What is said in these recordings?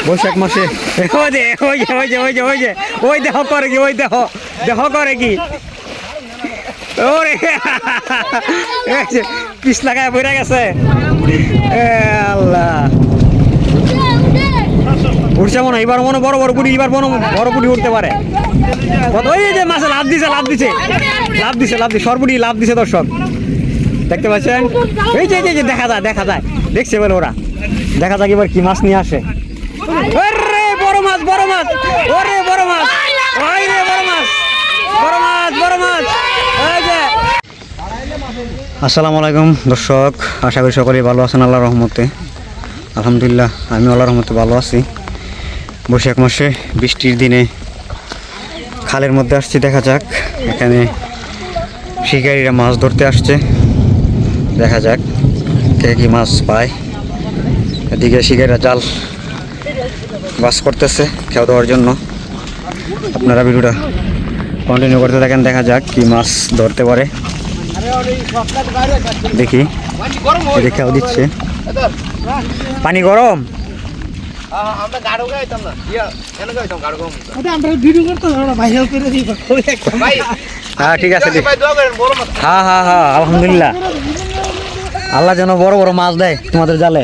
বৈশাখ মাসে ওই দেহ করে কি দেহ করে কি ওরে পিস লাগায় বইরা গেছে আল্লাহ উঠছে মনে এবার মনে বড় বড় পুটি এবার বড় পুটি উঠতে পারে ওই যে মাছে লাভ দিছে সরপুটি লাভ দিছে দর্শক দেখতে পাচ্ছেন এই যে দেখা যায় দেখছে বলে ওরা দেখা যাক এবার কি মাছ নিয়ে আসে বড় মাছ ওরে বড় মাছ আসসালামু আলাইকুম দর্শক, আশা করি সকলেই ভালো আছেন আল্লাহর রহমতে। আলহামদুলিল্লাহ আমি আল্লাহর রহমতে ভালো আছি। বৈশাখ মাসে বৃষ্টির দিনে খালের মধ্যে আসছি, দেখা যাক এখানে শিকারীরা মাছ ধরতে আসছে, দেখা যাক কে কি মাছ পায়। এদিকে শিকারীরা জাল বাস করতেছে খেয়ে দেওয়ার জন্য। আপনারা ভিডিওটা কন্টিনিউ করতে থাকেন, দেখা যাক কি মাছ ধরতে পারে। দেখি খেয়াও দিচ্ছে, পানি গরম। হ্যাঁ ঠিক আছে, হ্যাঁ আলহামদুলিল্লাহ। আল্লাহ যেন বড় বড় মাছ দেয় তোমাদের জালে।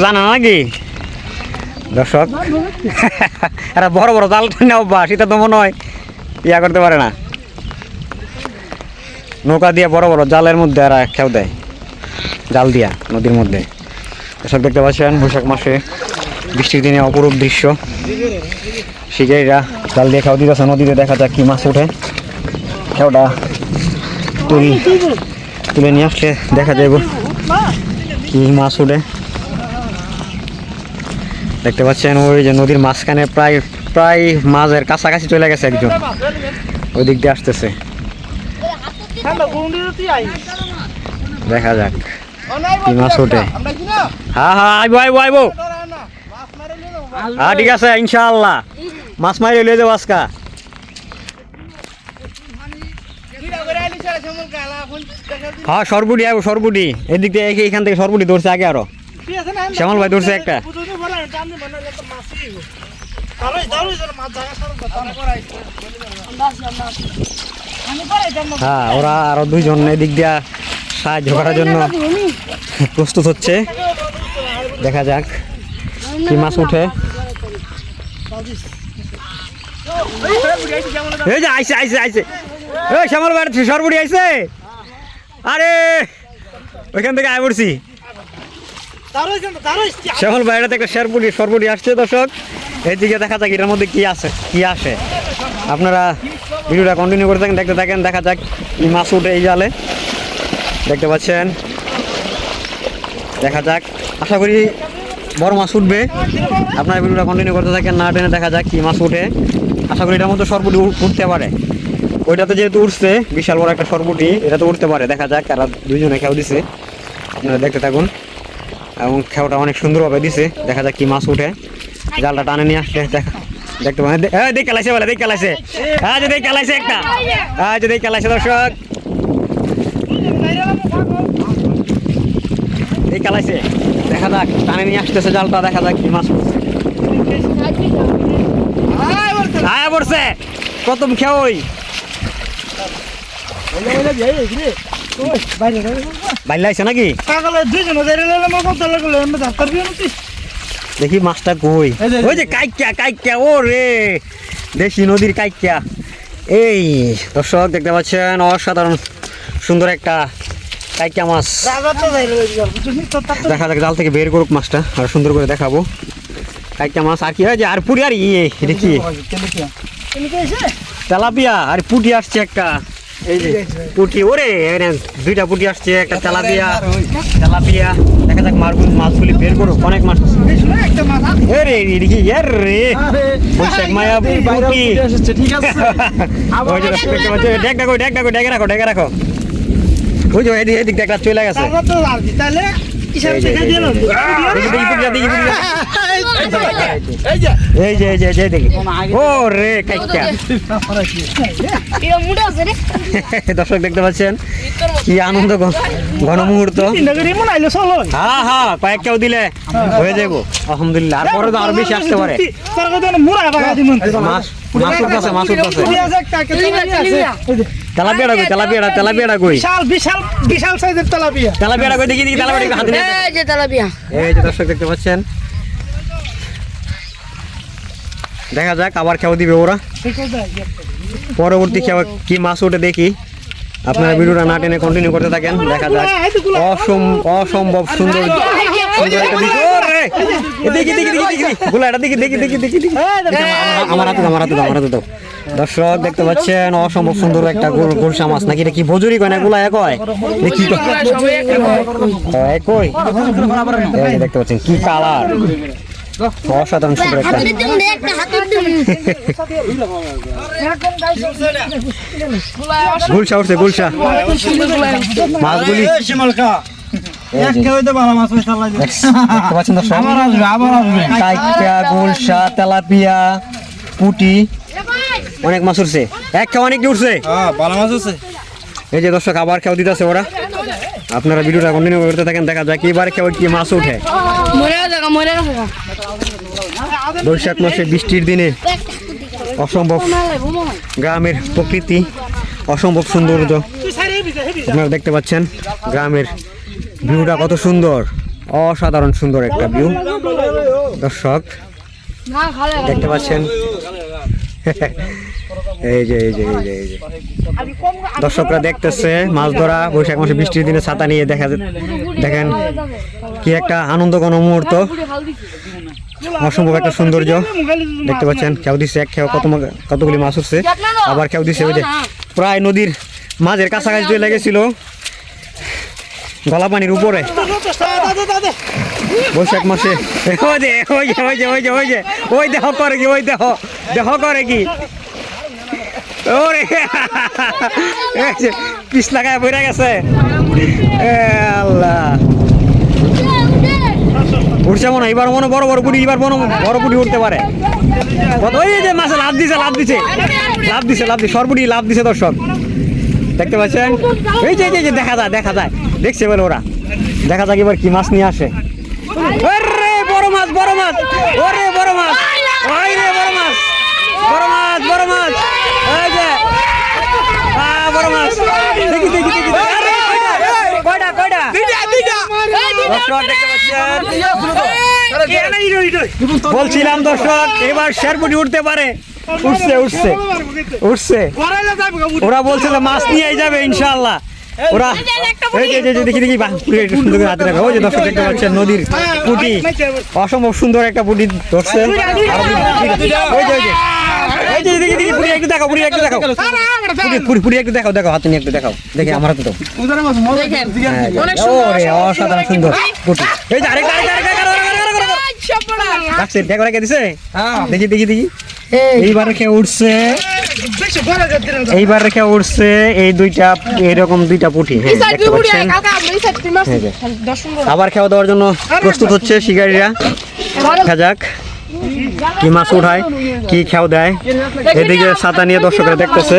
জানা নাকি দর্শক, এরা বড় বড় জাল টানে অভ্যাস, এটা তো মনে হয় ইয়া করতে পারে না। নৌকা দিয়ে বড় বড় জালের মধ্যে এরা খেয়াও দেয়, জাল দিয়া নদীর মধ্যে। দর্শক দেখতে পাচ্ছেন বৈশাখ মাসে বৃষ্টির দিনে অপরূপ দৃশ্য। শিকারীরা জাল দিয়ে খেয়াও দিতেছে নদীতে, দেখা যাক কি মাছ ওঠে। খেয়াওটা তুলে নিয়ে আসলে দেখা যাবে কি মাছ ওঠে। দেখতে পাচ্ছেন ওই যে নদীর মাঝখানে প্রায় মাছের কাছাকাছি চলে গেছে একজন, ওই দিক দিয়ে আসতেছে। দেখা যাক কি মাছ ওঠে। হ্যাঁ আইবো হ্যাঁ ঠিক আছে ইনশাআল্লাহ, মাছ মারি লিয়ে যাবো আজকা। হ্যাঁ সরবুটি এদিক দিয়ে এখান থেকে সরবুটি ধরছে আগে, আরো শ্যামল ভাই ধরছে একটা। হ্যাঁ ওরা আরো দুইজন এদিক দিয়া সাহায্য করার জন্য প্রস্তুত হচ্ছে, দেখা যাক কি মাছ উঠে। এই যে আইছে এই শ্যামল ভাই সরবুটি আইছে। আরে ওইখান থেকে আয় পড়ছি শ্যামল ভাই, এটা একটা সরবুটি আসছে। দর্শক এইদিকে দেখা যাক এটার মধ্যে কি আসে। আপনারা ভিডিওটা কন্টিনিউ করতে থাকেন, দেখতে থাকেন, দেখা যাক কি মাছ উঠে এই জালে। দেখতে পাচ্ছেন, দেখা যাক, আশা করি বড় মাছ উঠবে। আপনারা ভিডিওটা কন্টিনিউ করতে থাকেন, না টেনে দেখা যাক কি মাছ উঠে। আশা করি এটার মধ্যে সরবুটি উঠতে পারে। ওইটাতে যেহেতু উঠছে বিশাল বড় একটা সরবুটি, এটা তো উঠতে পারে। দেখা যাক, এরা দুইজনে খেয়াও দিছে, আপনারা দেখতে থাকুন। এবং খেয়াটা অনেক সুন্দরভাবে দিছে, দেখা যাক কি মাছ উঠে। জালটা টানে নিয়ে আসলে দেখতে পাবেন। দেখ খেলাইছে একটা, দেখ খেলাইছে দর্শক, এই খেলাইছে। দেখা যাক টানে নিয়ে আসতেছে জালটা, দেখা যাক কি মাছ উঠছে। পড়ছে প্রথম খেয়ে বাইরে আইছে নাকি, দেখি মাছটা কই। ওই যে কাইকিয়া ও রে, দেশি নদীর কাইকিয়া। এই দর্শক দেখতে পাচ্ছেন অসাধারণ সুন্দর একটা কাইকিয়া মাছ। দেখা যাক জাল থেকে বের করুক মাছটা, আর সুন্দর করে দেখাবো। কাইকিয়া মাছ আর কি হয় যে আর পুরি আর এটা কি তেলাপিয়া আর পুটি আসছে একটা। এই যে পুটি, ওরে দুইটা পুটি আসছে, একটা তেলাপিয়া। দেখা যাক মাছগুলি বের করো, অনেক মাছ। বৈশাখ মায়া পুটি, ডেকে রাখো। ওই যে এদিক দেখা চলে গেছে। এই যে দেখি ও রে কাইটা দর্শক দেখতে পাচ্ছেন কি আনন্দ ঘন মুহূর্ত। হ্যাঁ হ্যাঁ কয়েক কেউ দিলে হয়ে যাবো আলহামদুলিল্লাহ। আর পরে তো আরো বেশি আসতে পারে। তেলাপিয়াটা কই তেলাপিয়াটা কই দেখি এই যে দর্শক দেখতে পাচ্ছেন। দেখা যাক আবার খেয়া দিবে ওরা। পরবর্তী খেয়া কি মাছ ওঠে দেখি। আপনারা ভিডিওটা না টেনে কন্টিনিউ করতে থাকেন। দেখা যাক অসম্ভব সুন্দর দর্শক দেখতে পাচ্ছেন অসম্ভব সুন্দর একটা গুলশা মাছ নাকি এটা কি বজুরি কয় না গুলা কয় দেখি কই দেখতে পাচ্ছেন কি কালার অসাধারণ সুন্দর একটা গুলশা উঠছে গুলশা মাছগুলি গুলশা তেলাপিয়া পুটি অনেক মাছ উঠছে এক খেয়া অনেক উঠছে এই যে দর্শক আবার খেয়াও দিতেছে ওরা। আপনারা ভিডিওটা কন্টিনিউ করতে থাকেন। দেখা যায় কিবার খেয়ে কি মাছ উঠে। বৈশাখ মাসে বৃষ্টির দিনে অসম্ভব গ্রামের প্রকৃতি অসম্ভব সৌন্দর্য আপনারা দেখতে পাচ্ছেন। গ্রামের ভিউটা কত সুন্দর অসাধারণ সুন্দর একটা ভিউ দর্শক দেখতে পাচ্ছেন। এই যে দর্শকরা দেখতেছে মাছ ধরা বৈশাখ মাসে বৃষ্টির দিনে ছাতা নিয়ে দেখেন কি একটা আনন্দঘন মুহূর্ত অসম্ভব একটা সৌন্দর্য দেখতে পাচ্ছেন। খেয়াও দিচ্ছে এক খেয়াও কতগুলি মাছ উঠছে আবার খেয়াও দিচ্ছে ওই যে প্রায় নদীর মাঝের কাছাকাছি চলে লেগেছিল গলা পানির উপরে বৈশাখ মাসে ওই দেহ করে কি ওই দেহ করে কি ওরে পিস লাগায় বইরা গেছে আল্লাহ উঠছে মনে এবার মনে বড় বড় পুটি এবার বড় পুটি উঠতে পারে। ওই যে মাছে লাভ দিছে সরপুটি লাভ দিছে দর্শক দেখতে পাচ্ছেন। এই যে দেখা যায় দেখছে বলে ওরা দেখা যাক এবার কি মাছ নিয়ে আসে। বড় মাছ ওরে বড় মাছ ওই রে বড় মাছ এই যে বড় মাছ দেখি কয়টা দর্শক দেখতে পাচ্ছেন। বলছিলাম দর্শক এবার শেরপুটি উঠতে পারে। উঠছে ওরা বলছে যে মাছ নিয়ে যাবে ইনশাআল্লাহ। ওরা দেখি হাতে রাখা ওই যে দর্শক দেখতে পাচ্ছেন নদীর পুটি অসম্ভব সুন্দর একটা পুটি ধরছে। দেখো হাতে নিয়ে একটু দেখাও দেখি আমার হাতে দাও অসাধারণ সুন্দর পুটি। এই যে আরেকটা দিছে দেখি এইবারে খেয়ে উঠছে এই দুইটা এরকম দুইটা পুঁটি দেখতে পাচ্ছেন। আবার খাওয়া দেওয়ার জন্য প্রস্তুত হচ্ছে শিকারীরা। দেখা যাক কি মাছ উঠায় কি খেয়াও দেয়। এদিকে ছাতা নিয়ে দর্শকরা দেখতেছে।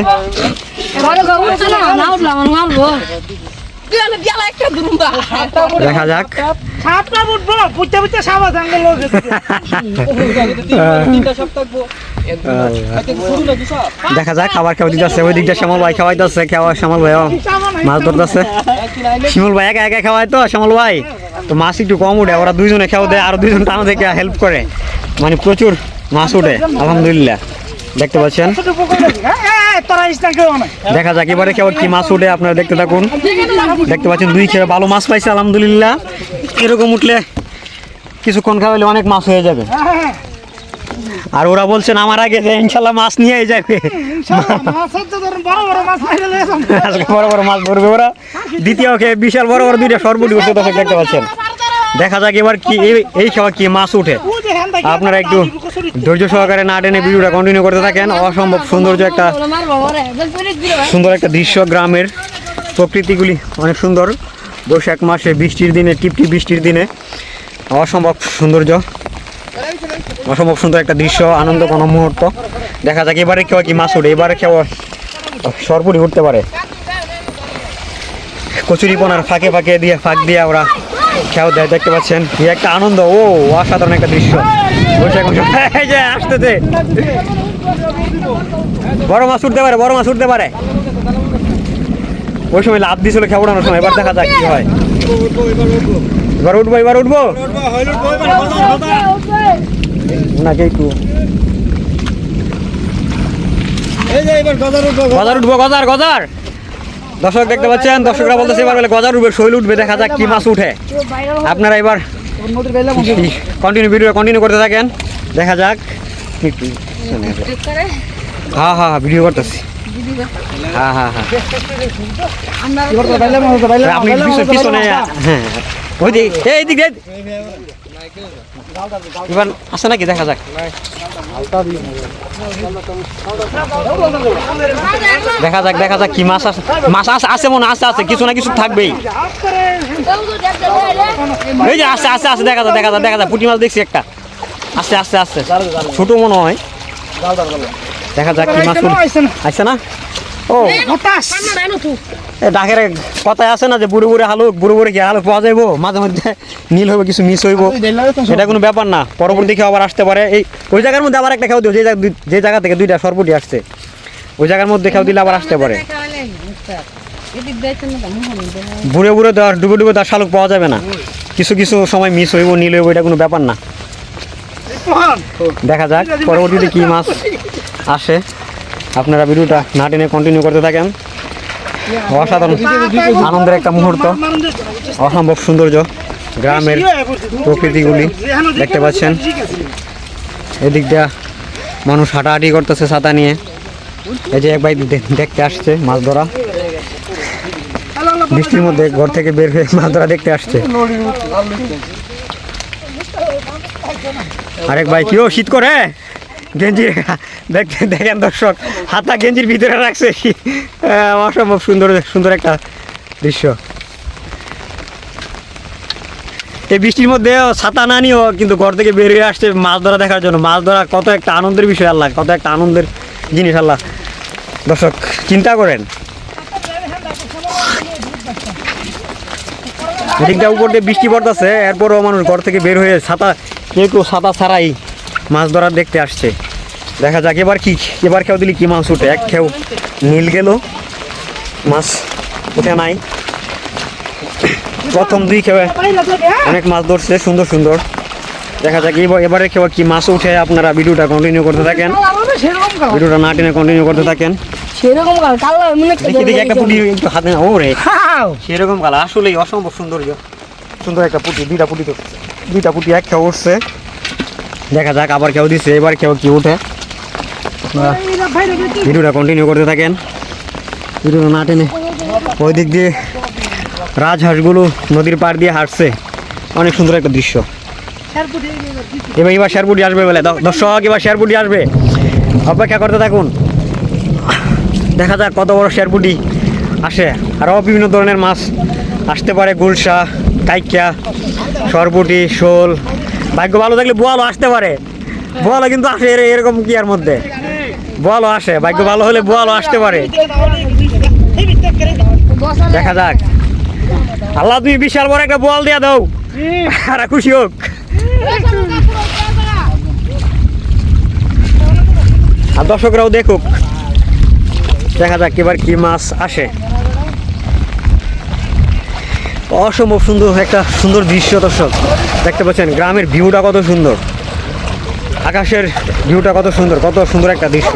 দেখা যাক খাবার খাওয়া দিতেছে ওই দিকটা শ্যামল ভাই খাওয়াইতেছে শ্যামল ভাই মাছ ধরতেছে। শিমুল ভাই একা খাওয়াই তো শ্যামল ভাই তো মাছ একটু কম উঠে ওরা দুইজনে খাওয়া দেয় আর দুইজন টানা থেকে হেল্প করে মানে প্রচুর মাছ উঠে আলহামদুলিল্লাহ দেখতে পাচ্ছেন। দেখা যাক এবারে কেবল কি মাছ উঠে আপনারা দেখতে থাকুন। দেখতে পাচ্ছেন দুই খেয়ে ভালো মাছ পাইছে আলহামদুলিল্লাহ। এরকম উঠলে কিছুক্ষণ খাওয়ালে অনেক মাছ হয়ে যাবে। আর ওরা বলছেন আমার আগে যে ইনশাল্লাহ মাছ নিয়ে যাবে বড় বড় মাছ ধরবে ওরা। দ্বিতীয় খেয়ে বিশাল বড় বড় দুইটা সরপুটি উঠছে দর্শক দেখতে পাচ্ছেন। দেখা যাক এবার কি এই খাওয়া কি মাছ উঠে। আপনারা একটু ধৈর্য সহকারে না টেনে ভিডিওটা কন্টিনিউ করতে থাকেন। অসম্ভব সুন্দর একটা দৃশ্য গ্রামের প্রকৃতিগুলি অনেক সুন্দর বৈশাখ মাসে বৃষ্টির দিনে, টিপটিপ বৃষ্টির দিনে অসম্ভব সৌন্দর্য, অসম্ভব সুন্দর একটা দৃশ্য, আনন্দ কোনো মুহূর্ত। দেখা যাক এবারে কেউ কি মাছ উঠে, এবারে কেউ সরপুরি উঠতে পারে। কচুরিপনার ফাঁকে ফাঁকে দিয়ে ফাঁক দিয়ে ওরা খেয়াও দেয়, দেখতে পাচ্ছেন কি একটা আনন্দ। ও অসাধারণ একটা দৃশ্য। বৈশাখ মাসে এই যে আসতেছে, বড় মাছ উঠতে পারে, বড় মাছ উঠতে পারে। ওই সময় লাভ দিয়েছিল খেয়া উঠানোর সময়। এবার দেখা যাক কি হয়। এবার উঠবো, এবার উঠবো নাকি একটু গজার উঠবো, গজার গজার। দর্শক দেখতে পাচ্ছেন, দর্শকরা বলতেছে এবার বলে গজার উঠবে, শৈল উঠবে। দেখা যাক কি মাছ উঠে। আপনারা এবার কন্টিনিউ ভিডিও কন্টিনিউ করতে থাকেন, দেখা যাক। হ্যাঁ হ্যাঁ ভিডিও করতেছি। হ্যাঁ হ্যাঁ হ্যাঁ আপনি পিছনে, হ্যাঁ ওই দিক, এই দিক এবার আসে নাকি, দেখা যাক। দেখা যাক, দেখা যাক কি মাছ আছে। মাছ আছে মনে আছে, আছে কিছু না কিছু থাকবেই। এই যে আছে আছে আছে, দেখা যাক, দেখা যাক, দেখা যাক। পুঁটি মাছ দেখছি একটা, আস্তে আস্তে আস্তে, ছোট মনে হয়। দেখা যাক কি মাছ আসছে না। ও ডাকের কথায় আছে না যে বুড়ো বুড়ে হালুক, বুড়ো বুড়ে কি হালুক পাওয়া যাইব, মাঝে মধ্যে নীল হবে, কিছু মিস হইব, এটা কোনো ব্যাপার না। পরবর্তী খেয়ে আবার আসতে পারে। এই ওই জায়গার মধ্যে আবার একটা খেয়াও দিও, যে জায়গা থেকে দুইটা সরপুটি আসছে, ওই জায়গার মধ্যে খেয়াও দিলে আবার আসতে পারে। বুড়ে বুড়ে দেওয়ার, ডুবে ডুবে দেওয়ার শালুক পাওয়া যাবে না, কিছু কিছু সময় মিস হইব, নীল হইব, এটা কোনো ব্যাপার না। দেখা যাক পরবর্তীতে কি মাছ আসে। আপনারা ভিডিওটা না টেনে কন্টিনিউ করতে থাকেন। অসাধারণ আনন্দের একটা মুহূর্ত, অসম্ভব সৌন্দর্য, গ্রামের প্রকৃতিগুলি দেখতে পাচ্ছেন। এদিক দিয়ে মানুষ হাঁটাহাঁটি করতেছে ছাতা নিয়ে। এই যে এক ভাই দেখতে আসছে মাছ ধরা, বৃষ্টির মধ্যে ঘর থেকে বের হয়ে মাছ ধরা দেখতে আসছে। আরেক ভাই কিও শীত করে গেঞ্জি দেখতে দেখেন দর্শক, হাতা গেঞ্জির ভিতরে রাখছে। অসম্ভব সুন্দর সুন্দর একটা দৃশ্য। এই বৃষ্টির মধ্যে ছাতা না নিয়েও কিন্তু ঘর থেকে বেরিয়ে আসছে মাছ ধরা দেখার জন্য। মাছ ধরা কত একটা আনন্দের বিষয় আল্লাহ, কত একটা আনন্দের জিনিস আল্লাহ। দর্শক চিন্তা করেন, এদিকটা উপর দিয়ে বৃষ্টি পড়তেছে, এরপরও মানুষ ঘর থেকে বের হয়ে ছাতা, কেউ কেউ ছাতা ছাড়াই মাছ ধরার দেখতে আসছে। দেখা যাক এবার কি, এবার খেও দিলি কি মাছ উঠে। এক খেউ নীল গেল, মাছ উঠে নাই। প্রথম দুই খেয়ে অনেক মাছ ধরছে সুন্দর সুন্দর। দেখা যাক এবারে খেয়ে কি মাছ উঠে। আপনারা ভিডিওটা কন্টিনিউ করতে থাকেন, ভিডিওটা না টেনে কন্টিনিউ করতে থাকেন। দেখি একটা পুঁটি একটু হাতে না, ওরে সেরকম কালা, আসলেই অসম্ভব সৌন্দর্য, সুন্দর একটা পুঁটি। দুইটা পুঁটি এক খেয়ে উঠছে। দেখা যাক আবার কেউ দিচ্ছে, এবার কেউ কি উঠে। ভিডিওটা কন্টিনিউ করতে থাকেন, ভিডিওটা না টেনে। ওই দিক দিয়ে রাজহাঁসগুলো নদীর পাড় দিয়ে হাঁটছে, অনেক সুন্দর একটা দৃশ্য। এবার শেরপুটি আসবে বলে দর্শক, এবার শেরপুটি আসবে, অপেক্ষা করতে থাকুন। দেখা যাক কত বড় শেরপুটি আসে। আরও বিভিন্ন ধরনের মাছ আসতে পারে, গুলশা, কাইকা, সরপুটি, শোল। ভাগ্য ভালো থাকলে বোয়ালও আসতে পারে, বোয়ালও কিন্তু আসে এরকম কি আর মধ্যে, বোয়ালও আসে। ভাগ্য ভালো হলে বোয়ালও আসতে পারে। দেখা যাক, আল্লাহ তুমি বিশাল বড় একটা বোয়াল দিয়া দাও, আর খুশি হোক। আর দর্শকরাও দেখুক, দেখা যাক এবার কি মাছ আসে। অসম্ভব সুন্দর একটা সুন্দর দৃশ্য দর্শক দেখতে পাচ্ছেন। গ্রামের ভিউটা কত সুন্দর, আকাশের ভিউটা কত সুন্দর, কত সুন্দর একটা দৃশ্য।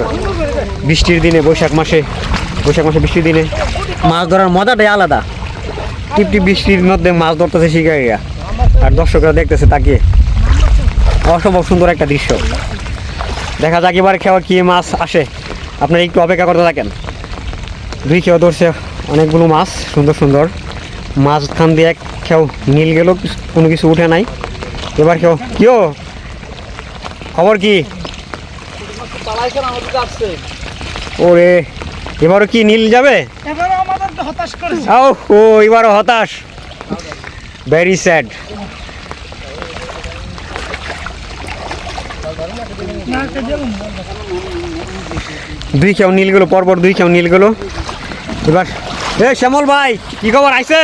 বৃষ্টির দিনে, বৈশাখ মাসে বৃষ্টির দিনে মাছ ধরার মজাটাই আলাদা। টিপটিপ বৃষ্টির মধ্যে মাছ ধরতেছে শিকারীরা, আর দর্শকরা দেখতেছে তাকিয়ে। অসম্ভব সুন্দর একটা দৃশ্য। দেখা যাক এবার খেওয়া কি মাছ আসে। আপনারা একটু অপেক্ষা করতে থাকেন। দুই খেয়ে ধরছে অনেকগুলো মাছ, সুন্দর সুন্দর মাঝখান দিয়ে এক খেও নীল গেল, কোনো কিছু উঠে নাই। এবার খেও কিও খবর কি? ওরে এবারও কি নীল যাবে? ও এবারও হতাশ। Very sad. দুই খেয়াও নীল গেল, পরপর দুই খেয়াও নীল গেল। এবার এ শ্যামল ভাই কি খবর আইছে?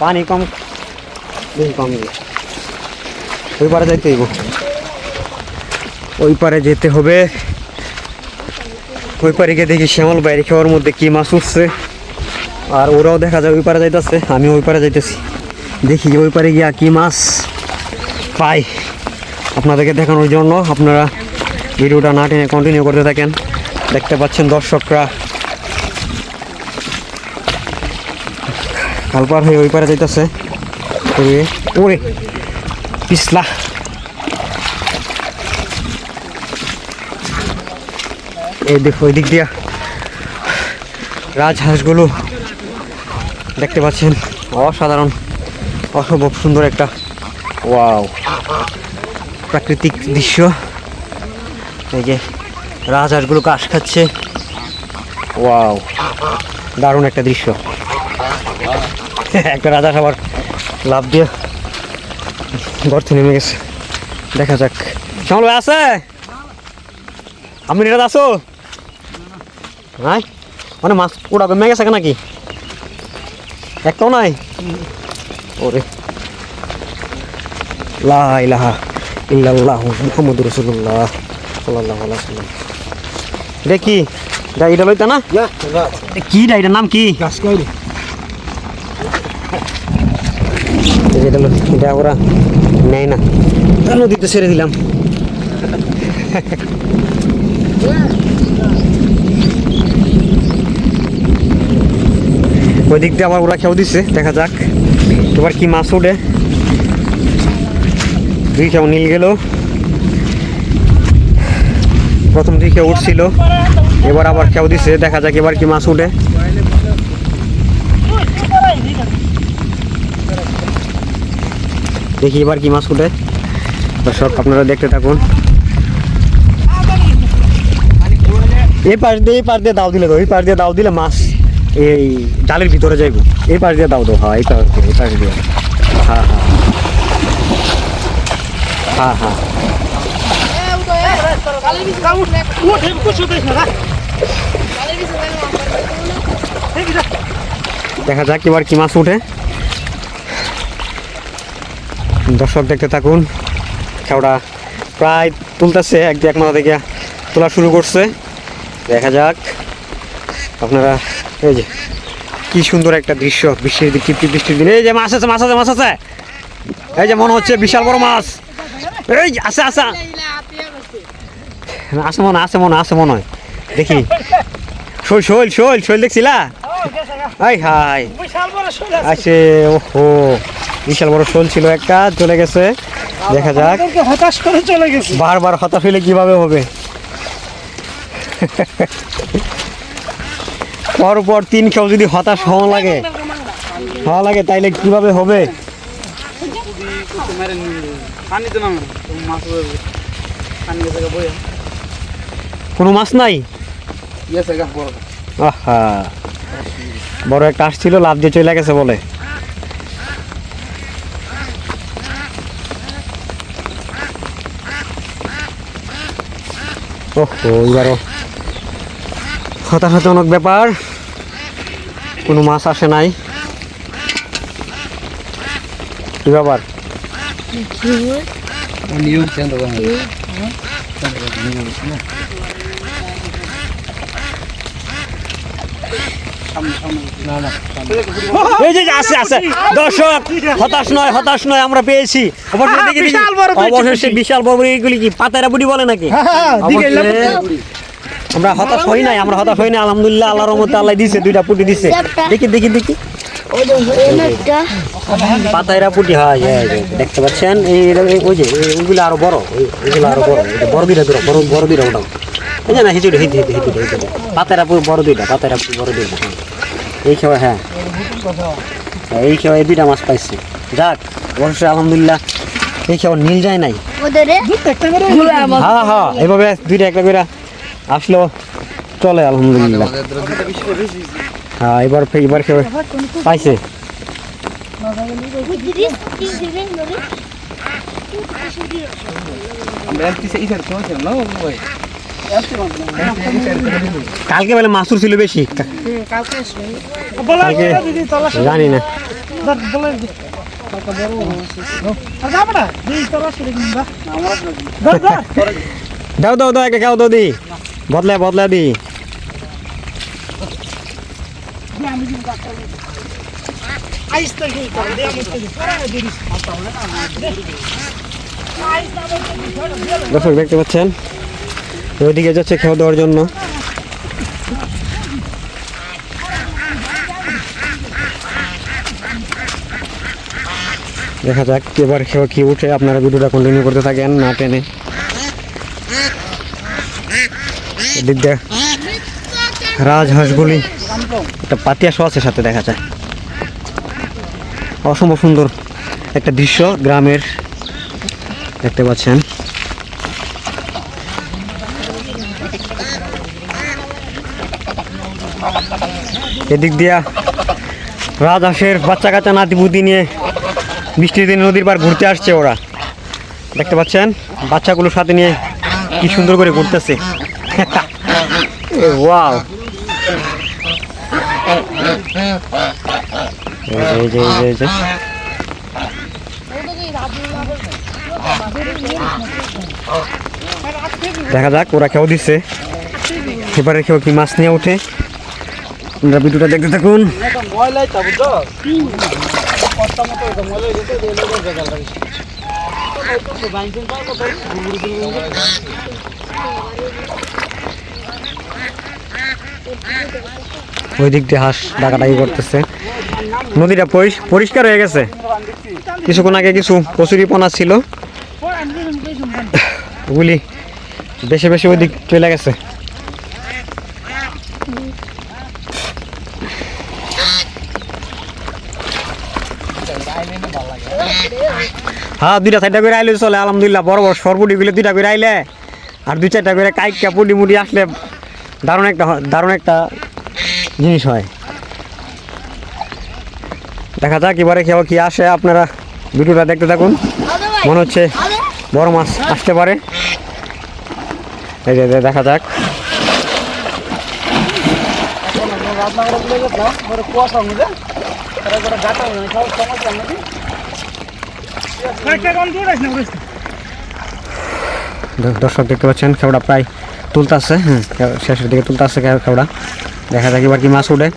পানি কম, কম ওই পারে যাইতে হইব, ওই পারে যেতে হবে। ওই পারে গিয়ে দেখি শ্যামল বাইরে খাওয়ার মধ্যে কি মাছ উঠছে, আর ওরাও দেখা যায় ওই পারে যাইতেছে, আমি ওই পারে যাইতেছি। দেখি ওই পারে গিয়া কি মাছ পাই আপনাদেরকে দেখানোর জন্য। আপনারা ভিডিওটা না টেনে কন্টিনিউ করতে থাকেন। দেখতে পাচ্ছেন দর্শকরা খালপার হয়ে ওই পারে যাইতেছে। ওরে পিছলা, এই দেখো ওই দিক দিয়া রাজহাঁসগুলো দেখতে পাচ্ছেন, অসাধারণ অসম্ভব সুন্দর একটা ওয়াও প্রাকৃতিক দৃশ্য। এই যে রাজহাঁসগুলো ঘাস খাচ্ছে, ওয়াও দারুণ একটা দৃশ্য। একটা রাজহাঁস আবার লাফ দিয়ে গর্তে নেমে গেছে। দেখা যাক শ্যামল ভাই আছে, আপনি এটা আসো। হ্যাঁ মানে মাছ ওটা কমে গেছে নাকি? একটাও নাই? ওরে লা ইলাহা ইল্লাল্লাহু মুহাম্মাদুর রাসূলুল্লাহ সাল্লাল্লাহু আলাইহি ওয়াসাল্লাম। এটা কি? এটা লইতা না? কি এটার নাম কি? এটা ওরা নেয় না, নদীতে ছেড়ে দিলাম। ওই দিক দিয়ে আবার ওরা খেয়েও দিচ্ছে, দেখা যাক এবার কি মাছ ওঠে। দুই খেয়েও নীল গেল, প্রথম দুই খেয়ে উঠছিল, এবার আবার খেয়েও দিচ্ছে, দেখা যাক এবার কি মাছ ওঠে। দেখি এবার কি মাছ ওঠে। দর্শক আপনারা দেখতে থাকুন। এই পাশ দিয়ে দাও দিলে তো, এই পাশ দিয়ে দাও দিলে মাছ এই জালের ভিতরে যাইব। এই পাশ দিয়ে দাও দো, হ্যাঁ এই পাশ দিয়ে, হ্যাঁ হ্যাঁ হ্যাঁ হ্যাঁ। দেখা যাক এবার কি মাছ উঠে। দর্শক দেখতে থাকুন। খেওড়া প্রায় তুলতেছে, এক মাথা থেকে তোলা শুরু করছে। দেখা যাক আপনারা, এই যে কি সুন্দর একটা দৃশ্য বৃষ্টির দিক, টিপটিপ বৃষ্টির দিনে। এই যে মাছ আছে, মাছ আছে, মাছ আছে, এই যে মনে হচ্ছে বিশাল বড় মাছ। এই আছে আছে আছে মনে আছে, মনে আছে মনে হয়। দেখি শৈল শৈল শৈল শৈল দেখছিলা? হাই হাই আছে, ওহো বিশাল বড় শোল ছিল একটা, চলে গেছে। দেখা যাক, হতাশ করে চলে গেছে। বারবার হতাশ হইলে কিভাবে হবে? পরপর তিন খেও যদি হতাশ হওয়া লাগে তাইলে কিভাবে হবে? কোনো মাছ নাই? আহা বড় একটা আসছিল, লাভ দিয়ে চলে গেছে বলে। ওহো এবারও হতাশাজনক ব্যাপার, কোনো মাছ আসে নাই। কি ব্যাপার? দর্শক হতাশ নয়, আমরা পেয়েছি অবশেষে বিশাল বড়। এগুলি কি পাতারা বুড়ি বলে নাকি? আমরা হতাশ হই নাই, আলহামদুলিল্লাহ, আল্লাহর রহমতে আল্লাহ দিছে, দুইটা পুটি দিছে। দেখি দেখি দেখি পাতাইরা পুটি হয়, দেখতে পাচ্ছেন? ওই যে ওইগুলো আরো বড়, ওইগুলো আরো বড়, বড় দুইটা বড় দুইটা ওটাও, এই যে না হিচুড়ি পাতাইরা বড় দুইটা, পাতাইরা বড় দুইটা। এই খেয়ে হ্যাঁ, এই খেয়ে দুইটা মাছ পাইছে। যাক অবশ্যই আলহামদুলিল্লাহ, এই খেয়ে নীল যায় নাই। হ্যাঁ হ্যাঁ এইভাবে দুইটা একটা করে আসলেও চলে আলহামদুলিল্লাহ। হ্যাঁ এবার খেয়ে পাইছে। কালকে বলে মাছুর ছিল বেশি, কালকে জানি না। দাও দাও দাও একে খাও দাও দি, বদলা বদলা দি। দর্শক দেখতে পাচ্ছেন ওইদিকে যাচ্ছে খাওয়া দেওয়ার জন্য। দেখা যাক এবার খেয়ে কি উঠে, আপনারা ভিডিওটা কন্টিনিউ করতে থাকেন না টেনে। এদিক দিয়ে রাজহাঁসগুলি একটা পাতিয়াশও আছে সাথে, দেখা যায় অসম্ভব সুন্দর একটা দৃশ্য গ্রামের, দেখতে পাচ্ছেন। এদিক দিয়া রাজহাঁসের বাচ্চা কাচ্চা নাতিপুতি নিয়ে বৃষ্টির দিনে নদীর পার ঘুরতে আসছে ওরা, দেখতে পাচ্ছেন বাচ্চাগুলোর সাথে নিয়ে কি সুন্দর করে ঘুরতেছে। ওয়াও, দেখা যাক ওরা খেয়েও দিচ্ছে, এবারে খেয়েও কি মাছ নিয়ে উঠে। আপনারা ভিডিওটা দেখতে থাকুন। ওই দিক দিয়ে হাঁস ডাকাডাকি করতেছে, নদীটা পরিষ্কার হয়ে গেছে। কিছুক্ষণ আগে কিছু কচুরিপনা ছিল, ওগুলি বেশি বেশি ওই দিক চলে গেছে। হ্যাঁ, দুইটা চারটা করে আইলে চলে, আলহামদুলিল্লাহ। বড় বড় সরপুটিগুলো দুইটা করে আইলে আর দুই চারটা করে কাইকা পুটি মুটি আসলে দারুণ একটা জিনিস হয়। দেখা যাক এবারে কেউ কি আসে, আপনারা ভিডিওটা দেখতে থাকুন। মনে হচ্ছে বড় মাছ আসতে পারে, এই যে দেখা যাক। দর্শক দেখতে পাচ্ছেন খেওড়া প্রায় তুলতেছে, হ্যাঁ শেষের দিকে তুলতেছে খেওড়া। দেখা যাক এবার কি মাছ উঠে।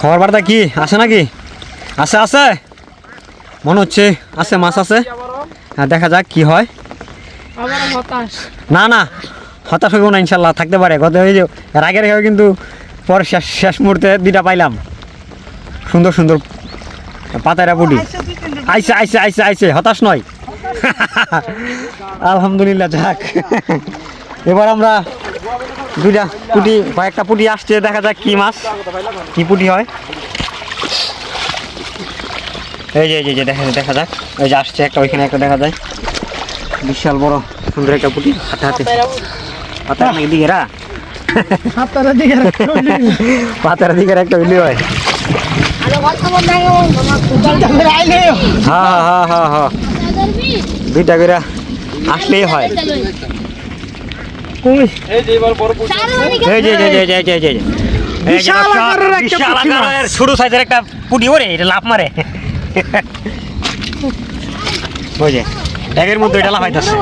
খবর বার্তা কি আছে নাকি? আছে আছে, মনে হচ্ছে আছে, মাছ আছে। হ্যাঁ, দেখা যাক কি হয়। না না, হতাশ হইব না, ইনশাল্লাহ থাকতে পারে। গত ওই যে রাগের খেয়ে কিন্তু পরে শেষ মুহূর্তে দুইটা পাইলাম, সুন্দর সুন্দর পাতারা পুটি। আইসে আইসে আইসে আইসে, হতাশ নয়। আলহামদুলিল্লাহ, যাক। এবার আমরা দুইটা পুটি বা একটা পুটি আসছে, দেখা যাক কি মাছ কি পুটি হয়। এই যে দেখা যাক, ওই যে আসছে একটা, ওইখানে একটা দেখা যায়, বিশাল বড় সুন্দর একটা পুটি। হাতে হাতে পাতার দিকে রা, পাতার দিকে একটা উইলি হয়। হ্যাঁ হ্যাঁ হ্যাঁ হ্যাঁ, দুইটা করে আসলেই হয়। ছোট সাইজের একটা পুটি ওরে, এটা লাফ মারে। ওই যে ব্যাগের মধ্যে এটা লাফাইতেছে।